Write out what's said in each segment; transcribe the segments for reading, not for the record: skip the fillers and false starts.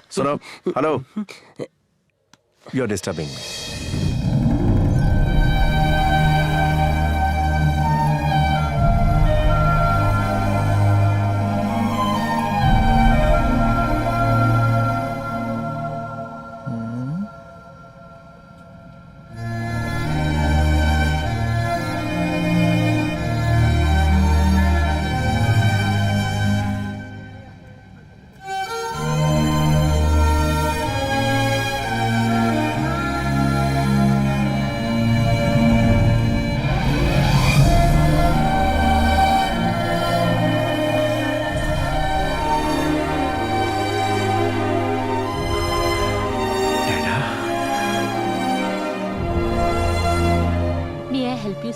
सुनो, hello, you are disturbing me.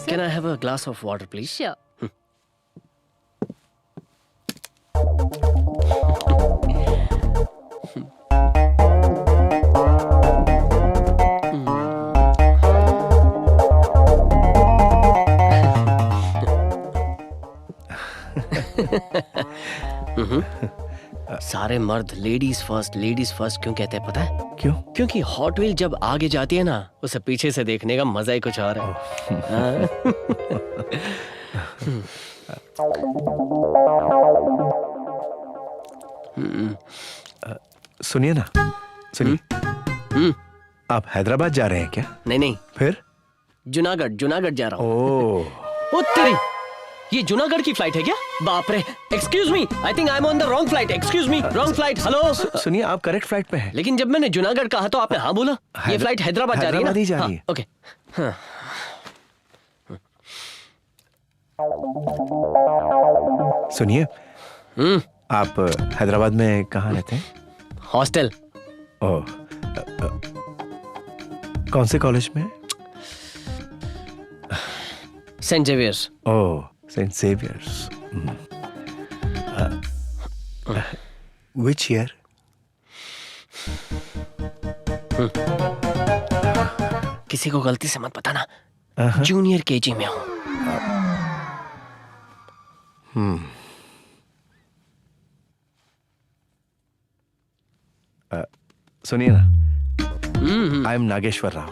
Can I have a glass of water, please? Sure. सारे मर्द ladies first क्यों कहते हैं पता है? क्यों? क्योंकि हॉट व्हील जब आगे जाती है ना, उसे पीछे से देखने का मजा ही कुछ और है। हाँ? सुनिए ना, सुनिए। आप हैदराबाद जा रहे हैं क्या? नहीं, फिर? जूनागढ़ जा रहा हूँ। ओह, ओ तेरी, ये जूनागढ़ की फ्लाइट है क्या? बाप रे, excuse me, I think I am on the wrong flight. Excuse me, wrong flight. Hello, सुनिए, आप करेक्ट फ्लाइट पे हैं। लेकिन जब मैंने जूनागढ़ कहा तो आपने हाँ बोला। ये फ्लाइट हैदराबाद जा रही है ना? हैदराबाद ही जा रही है। ओके। हाँ। सुनिए, आप हैदराबाद में कहाँ रहते हैं? हॉस्टल। ओह, कौन से कॉलेज में? Saint Xavier's. Oh, Saint Xavier's. Which year? किसी को गलती से मत बताना। जूनियर केजी में हूँ। सुनिए ना, I am Nageshwar Rao.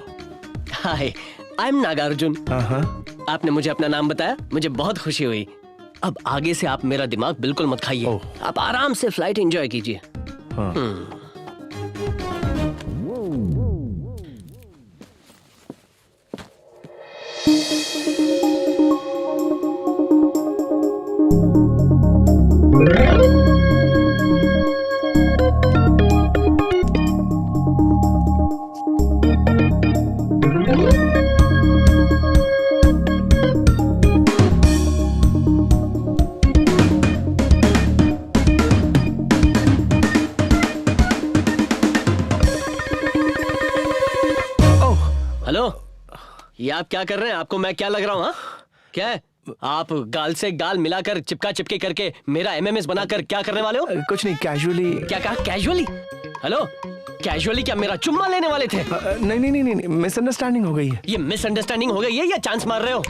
Hi, I am Nagarjuna. आपने मुझे अपना नाम बताया, मुझे बहुत खुशी हुई। अब आगे से आप मेरा दिमाग बिल्कुल मत खाइए। आप आराम से फ्लाइट एंजॉय कीजिए। हेलो, ये आप क्या कर रहे हैं? आपको मैं क्या लग रहा हूँ? क्या है? आप गाल से गाल मिलाकर चिपका चिपके करके मेरा एमएमएस बनाकर क्या करने वाले हो? कुछ नहीं, कैजुअली। क्या कहा? कैजुअली? हेलो, कैजुअली क्या मेरा चुम्मा लेने वाले थे? नहीं, मिसअंडरस्टैंडिंग हो गई है। ये मिसअंडरस्टैंडिंग हो गई है या चांस मार रहे हो?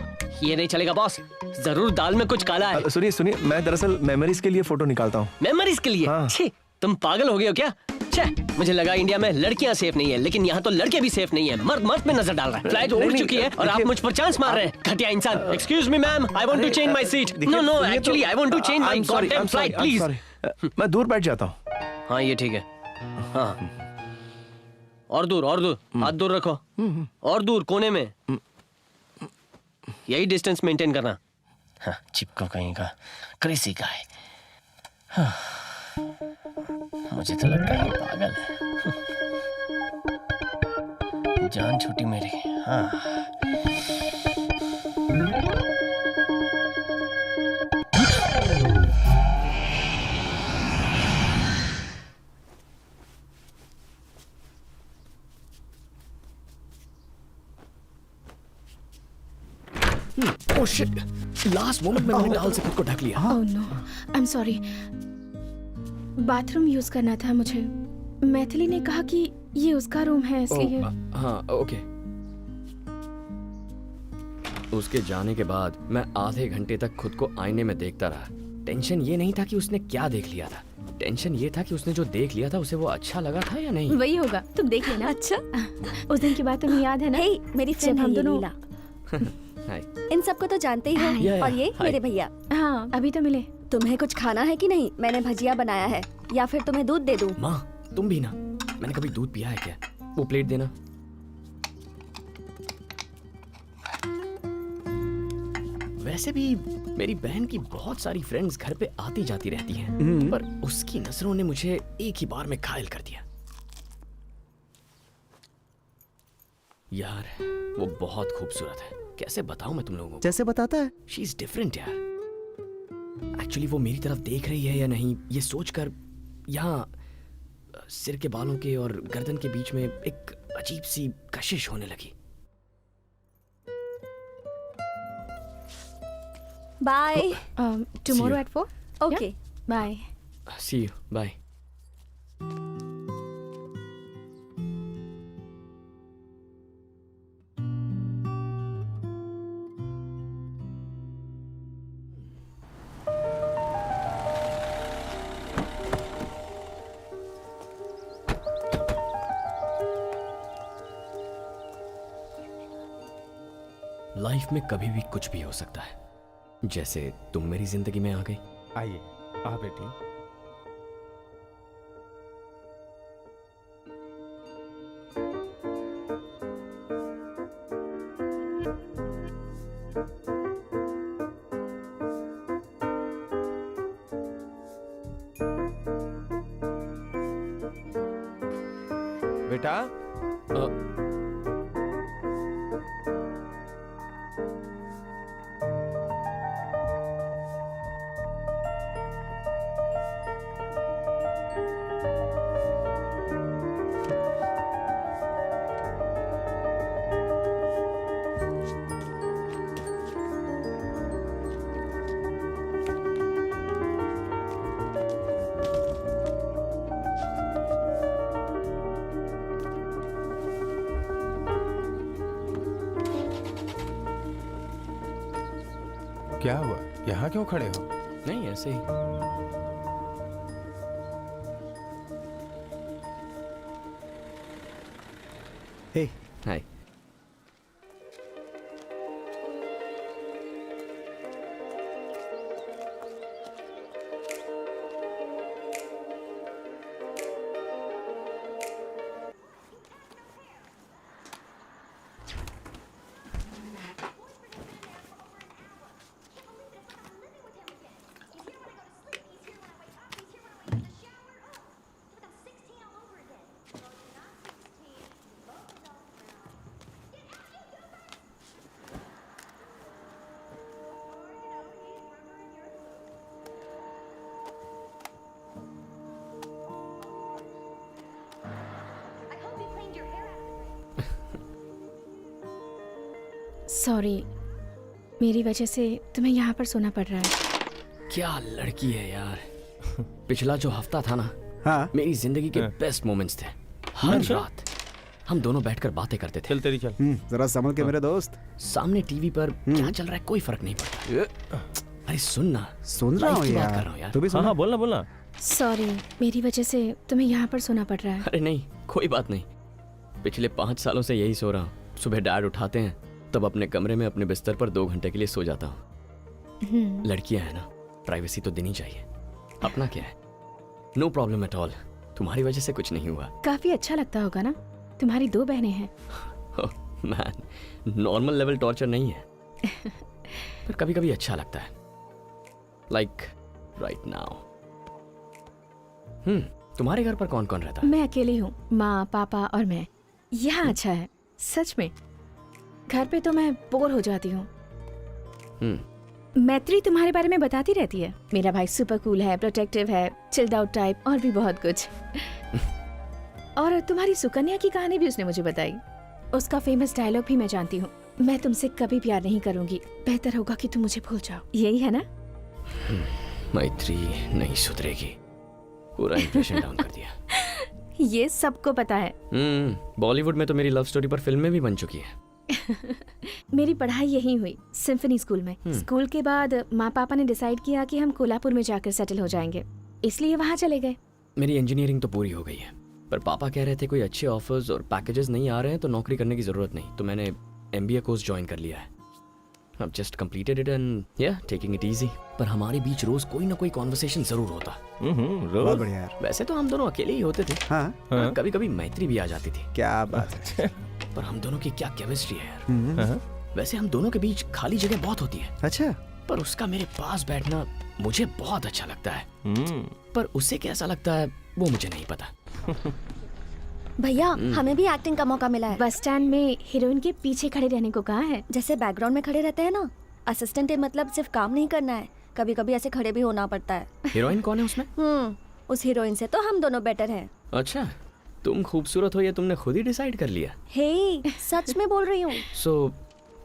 ये नहीं चलेगा बॉस, जरूर दाल में कुछ काला है। सुनिए, मैं दरअसल मेमोरीज के लिए फोटो निकालता हूँ। मेमोरीज के लिए? हाँ। छी, तुम पागल हो गए हो क्या? मुझे लगा इंडिया में लड़कियां सेफ नहीं है, लेकिन यहाँ तो लड़के भी सेफ नहीं है। मर्द मर्द में नजर डाल रहा है। फ्लाइट उड़ चुकी है और आप मुझ पर चांस मार रहे हैं। घटिया इंसान। Excuse me ma'am, I want to change my seat. No, actually I want to change my goddamn flight, please. मैं दूर बैठ जाता हूँ। हाँ, ये ठीक है। हाँ, और दूर, हाथ दूर रखो। और दूर, कोने में। यही डिस्टेंस मेंटेन करना। हाँ, चिपको कहीं का, क्रेजी का है। हाँ, मुझे तो लगता है ये पागल है। जान छूटी मेरी। हाँ, ओह शिट, लास्ट मोमेंट में मैंने टावल से खुद को ढक लिया। Oh no, I am sorry. Bathroom use करना था मुझे। मैथिली ने कहा कि ये उसका रूम है, इसलिए। हाँ, ओके। उसके जाने के बाद मैं आधे घंटे तक खुद को आईने में देखता रहा। टेंशन ये नहीं था कि उसने क्या देख लिया था, टेंशन ये था कि उसने जो देख लिया था उसे वो अच्छा लगा था या नहीं। वही होगा, तुम देख लेना। अच्छा, उस दिन की बात तुम्हें याद है ना? हे, मेरी फ्रेंड जब है हम ये दोनों- लीला। हाय। इन सबको तो जानते ही हो। या, और ये हाय। मेरे भैया। हाँ, अभी तो मिले। तुम्हें कुछ खाना है कि नहीं? मैंने भजिया बनाया है, या फिर तुम्हें दूध दे दूं? माँ तुम भी ना, मैंने कभी दूध पिया है क्या? वो प्लेट देना। वैसे भी मेरी बहन की बहुत सारी फ्रेंड्स घर पे आती जाती रहती हैं, पर उसकी नजरों ने मुझे एक ही बार में घायल कर दिया। यार वो बहुत खूबसूरत है, कैसे बताऊं मैं तुम लोगों को। जैसे बताता है। शी इज डिफरेंट यार। एक्चुअली वो मेरी तरफ देख रही है या नहीं ये सोचकर यहाँ सिर के बालों के और गर्दन के बीच में एक अजीब सी कशिश होने लगी। Bye. Tomorrow you. At 4। Okay. Bye. See you, bye. Life में कभी भी कुछ भी हो सकता है, जैसे तुम मेरी जिंदगी में आ गई। आइए, आ बेटी। बेटा, अ, क्या हुआ? यहाँ क्यों खड़े हो? नहीं ऐसे ही। हे, हाय। सॉरी, मेरी वजह से तुम्हें यहाँ पर सोना पड़ रहा है। क्या लड़की है यार। पिछला जो हफ्ता था ना, हाँ मेरी जिंदगी के बेस्ट मोमेंट्स थे। हर रात हम दोनों बैठकर बातें करते थे। चल तेरी चल। जरा संभल के मेरे दोस्त। सामने टीवी पर क्या चल रहा है कोई फर्क नहीं पड़ता। अरे सुन ना, सुन रहा हूँ लाइफ की बात यार। कर रहा हूँ यार। तू भी हाँ सुन। हाँ बोलना बोलना। सॉरी, मेरी वजह से तुम्हें यहाँ पर सोना पड़ रहा है। अरे नहीं कोई बात नहीं, पिछले 5 सालों से यही सो रहा हूँ। सुबह डैड उठाते हैं तब अपने कमरे में अपने बिस्तर पर 2 घंटे के लिए सो जाता हूँ। लड़कियां हैं ना, प्राइवेसी तो देनी चाहिए। अपना क्या है, नो प्रॉब्लम एट ऑल। तुम्हारी वजह से कुछ नहीं हुआ। काफी अच्छा लगता होगा ना, तुम्हारी 2 बहनें हैं। मैन, नॉर्मल लेवल टॉर्चर नहीं है पर कभी कभी अच्छा लगता है, लाइक राइट नाउ। तुम्हारे घर पर कौन कौन रहता है? मैं अकेली हूँ, माँ पापा और मैं। यहाँ अच्छा है सच में। घर पे तो मैं बोर हो जाती हूँ। मैत्री तुम्हारे बारे में बताती रहती है। मेरा भाई सुपर कूल है, प्रोटेक्टिव है, चिल्ड आउट टाइप और भी बहुत कुछ। और तुम्हारी सुकन्या की कहानी भी उसने मुझे बताई। उसका फेमस डायलॉग भी मैं जानती हूँ, मैं तुमसे कभी प्यार नहीं करूंगी, बेहतर होगा कि तुम मुझे भूल जाओ। यही है ना? मैत्री नहीं सुधरेगी, पूरा इंप्रेशन डाउन कर दिया। ये सबको पता है। बॉलीवुड में तो मेरी लव स्टोरी पर फिल्में भी बन चुकी है। मेरी पढ़ाई यहीं हुई, सिम्फनी स्कूल में। स्कूल के बाद माँ पापा ने डिसाइड किया कि हम कोल्हापुर में जाकर सेटल हो जाएंगे, इसलिए वहाँ चले गए। मेरी इंजीनियरिंग तो पूरी हो गई है, पर पापा कह रहे थे कोई अच्छे ऑफर्स और पैकेजेस नहीं आ रहे हैं तो नौकरी करने की जरूरत नहीं, तो मैंने MBA कोर्स ज्वाइन कर लिया है। I've just completed it and yeah, taking it easy. पर हमारे बीच रोज कोई ना कोई कॉन्वर्सेशन जरूर होता। बहुत बढ़िया यार। वैसे तो हम दोनों अकेले ही होते थे, हाँ, कभी कभी मैत्री भी आ जाती थी। क्या बात है। पर हम दोनों की क्या केमिस्ट्री है यार। वैसे हम दोनों के बीच खाली जगह बहुत होती है, अच्छा, पर उसका मेरे पास बैठना मुझे बहुत अच्छा लगता है, पर उसे कैसा लगता है वो मुझे नहीं पता। भैया हमें भी एक्टिंग का मौका मिला है। बस स्टैंड में हीरोइन के पीछे खड़े रहने को कहा है। जैसे बैकग्राउंड में खड़े रहते हैं ना, असिस्टेंट है, मतलब सिर्फ काम नहीं करना है, कभी कभी ऐसे खड़े भी होना पड़ता है। हीरोइन कौन है उसमें? उस हीरोइन से तो हम दोनों बेटर हैं। अच्छा, तुम खूबसूरत हो ये तुमने खुद ही डिसाइड कर लिया? हे, सच में बोल रही हूँ। सो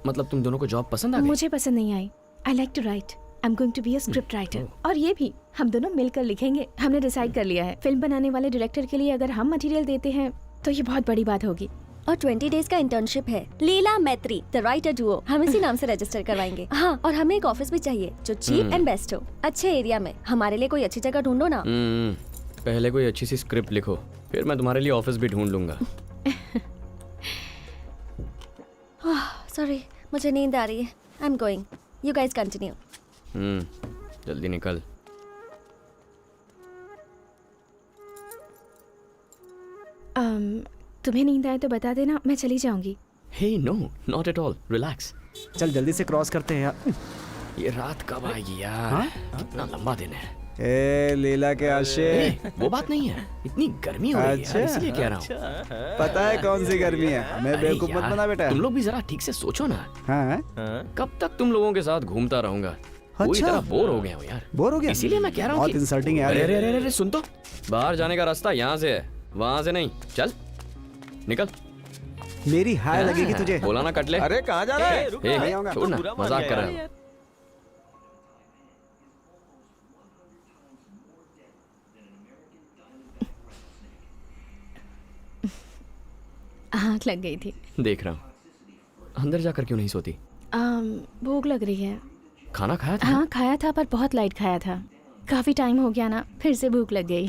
मतलब तुम दोनों को जॉब पसंद आ गई? मुझे पसंद नहीं आई। I like to write, I am going to be a script writer. और ये भी हम दोनों मिलकर लिखेंगे। हमने डिसाइड कर लिया है, फिल्म बनाने वाले डायरेक्टर के लिए अगर हम मटेरियल देते हैं तो ये बहुत बड़ी बात होगी। और 20 डेज का इंटर्नशिप है। लीला मैत्री द राइटर डुओ, हम इसी नाम से रजिस्टर करवाएंगे। हाँ, और हमें एक ऑफिस भी चाहिए जो चीप एंड बेस्ट हो, अच्छे एरिया में। हमारे लिए कोई अच्छी जगह ढूंढो ना। पहले कोई अच्छी सी स्क्रिप्ट लिखो, फिर मैं तुम्हारे लिए ऑफिस भी ढूंढ लूंगा। सॉरी, मुझे नींद आ रही है। आई am going, you guys continue. जल्दी निकल। तुम्हें नींद आए तो बता देना, मैं चली जाऊंगी। Hey no, not at all, relax. चल जल्दी से क्रॉस करते हैं यार। ये रात कब आएगी यार? कितना लंबा दिन है। ए लीला के आशिक, वो बात नहीं है, इतनी गर्मी हो रही है अच्छा, यार, इसलिए कह रहा हूँ। पता है कौन सी गर्मी है? मैं अरे बेवकूफ मत यार, बना बेटा। तुम लोग भी जरा ठीक से सोचो ना। हाँ, कब तक तुम लोगों के साथ घूमता रहूंगा? पूरी अच्छा। तरह बोर हो गया हूँ यार। बोर हो गया? इसीलिए मैं कह रहा हूँ बहुत इंसल्टिंग है अरे यार। अरे अरे सुन तो, बाहर जाने का रास्ता यहाँ से है, वहाँ से नहीं। चल निकल। मेरी हाय लगेगी तुझे। बोला ना कटले। अरे कहाँ जा रहा है? नहीं आऊंगा। छोड़ ना, मजाक कर रहा हूँ। आँख लग गई थी। देख रहा हूँ। अंदर जाकर क्यों नहीं सोती? भूख लग रही है। खाना खाया था? हाँ खाया था, पर बहुत लाइट खाया था। काफी टाइम हो गया ना, फिर से भूख लग गई।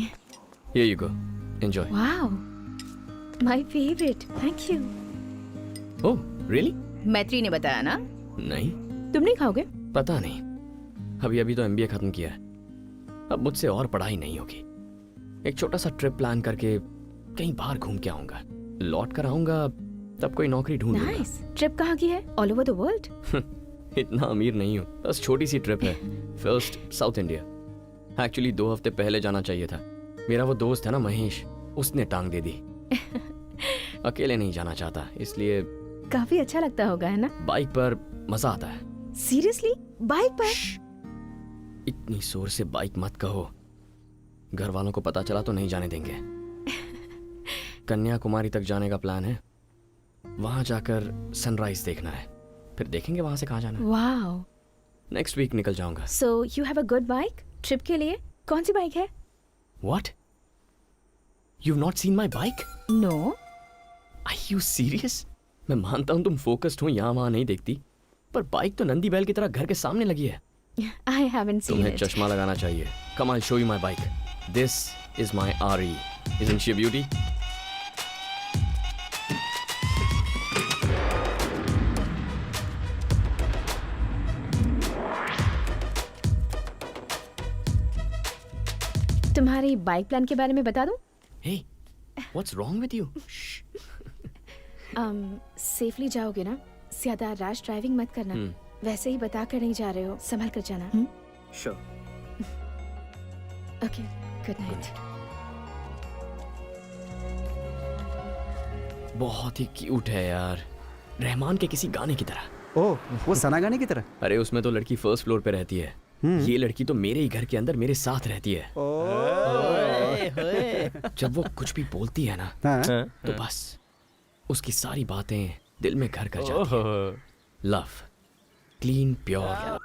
Here you go. Enjoy. Wow, my favourite, thank you. Oh, really? मैत्री ने बताया ना? नहीं, तुम नहीं खाओगे? पता नहीं। अभी तो MBA खत्म किया है। अब मुझसे और पढ़ाई नहीं होगी। एक छोटा सा ट्रिप प्लान करके कहीं बाहर घूम के आऊंगा। लौट कर आऊंगा तब कोई नौकरी ढूंढ लूंगा। नाइस। ट्रिप कहाँ की है? All over the world? इतना अमीर नहीं हूँ, बस छोटी सी ट्रिप है। First south India. एक्चुअली 2 हफ्ते पहले जाना चाहिए था। मेरा वो दोस्त है ना महेश, उसने टांग दे दी। अकेले नहीं जाना चाहता, इसलिए काफी अच्छा लगता होगा, है ना? बाइक पर मजा आता है। सीरियसली? बाइक पर? इतनी जोर से बाइक मत कहो, घर वालों को पता चला तो नहीं जाने देंगे। कन्याकुमारी तक जाने का प्लान है, वहां जाकर सनराइज देखना है, फिर देखेंगे वहां से कहाँ जाना है। वाओ। नेक्स्ट वीक निकल जाऊंगा। So you have a good bike trip के लिए? कौन सी बाइक है? What? You've not seen my bike? No. Are you serious? मैं मानता हूँ तुम फोकस्ड हो, यहाँ वहाँ नहीं देखती, पर बाइक तो नंदी बैल की तरह घर के सामने लगी है। आई हैवंट सीन तुम्हें इट। चश्मा लगाना चाहिए। Come, I'll show you my bike. This is my RE. Isn't she a beauty? तुम्हारी बाइक प्लान के बारे में बता दूं? Hey, what's wrong with you? Safely जाओगे ना, ज्यादा रैश ड्राइविंग मत करना। वैसे ही बता कर नहीं जा रहे हो, संभल कर जाना। Sure. Okay, good night. बहुत ही क्यूट है यार, रहमान के किसी गाने की तरह। ओह, वो सना गाने की तरह। अरे उसमें तो लड़की फर्स्ट फ्लोर पे रहती है, ये लड़की तो मेरे ही घर के अंदर मेरे साथ रहती है। जब वो कुछ भी बोलती है ना, हाँ। तो बस उसकी सारी बातें दिल में घर कर जाती हैं। Love, clean pure